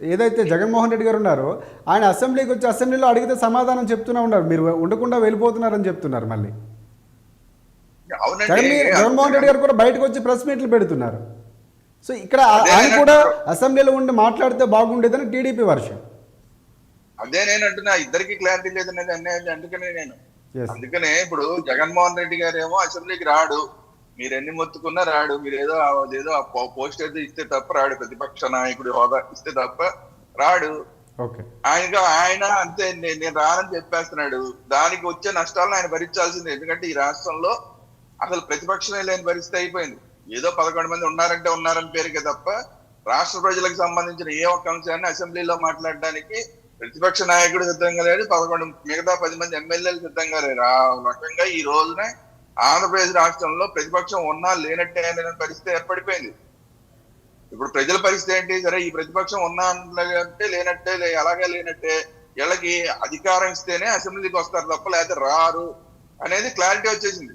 ఏదైతే జగన్మోహన్ రెడ్డి గారు ఉన్నారో ఆయన అసెంబ్లీకి వచ్చి అసెంబ్లీలో అడిగితే సమాధానం చెప్తూనే ఉన్నారు. మీరు ఉండకుండా వెళ్ళిపోతున్నారని చెప్తున్నారు మళ్ళీ. అవునండి. జగన్మోహన్ రెడ్డి గారు కూడా బయటకు వచ్చి ప్రెస్ మీట్లు పెడుతున్నారు. సో ఇక్కడ అదే ఆయన నేను కూడా అసెంబ్లీలో ఉండి మాట్లాడితే బాగుండేదని టీడీపీ వర్షం. అదే నేను అంటున్నా, ఇద్దరికి క్లారిటీ లేదనేది అనేది. Yes. అందుకనే ఇప్పుడు జగన్మోహన్ రెడ్డి గారు ఏమో అసెంబ్లీకి రాడు, మీరు ఎన్ని మొత్తుకున్నా రాడు. మీరు ఏదో అదేదో పోస్ట్ ఏదో ఇస్తే తప్ప రాడు, ప్రతిపక్ష నాయకుడి హోదా ఇస్తే తప్ప రాడు. ఓకే. ఆయన అంతే, నేను రానని చెప్పేస్తున్నాడు. దానికి వచ్చే నష్టాలను ఆయన భరించాల్సిందే. ఎందుకంటే ఈ రాష్ట్రంలో అసలు ప్రతిపక్షమే లేని పరిస్థితి అయిపోయింది. ఏదో 11 మంది ఉన్నారంటే ఉన్నారని పేరుకే తప్ప రాష్ట్ర ప్రజలకు సంబంధించిన ఏ ఒక్క అంశాన్ని అసెంబ్లీలో మాట్లాడడానికి ప్రతిపక్ష నాయకుడు సిద్ధంగా లేడు, 11 మిగతా 10 మంది ఎమ్మెల్యేలు సిద్ధంగా లేరు. ఆ రకంగా ఈ రోజునే ఆంధ్రప్రదేశ్ రాష్ట్రంలో ప్రతిపక్షం ఉన్నా లేనట్టే అనే పరిస్థితి ఏర్పడిపోయింది. ఇప్పుడు ప్రజల పరిస్థితి ఏంటి? సరే, ఈ ప్రతిపక్షం ఉన్నా అంటే లేనట్టే, అలాగే లేనట్టే. వీళ్ళకి అధికారం ఇస్తేనే అసెంబ్లీకి వస్తారు తప్ప లేకపోతే రారు అనేది క్లారిటీ వచ్చేసింది.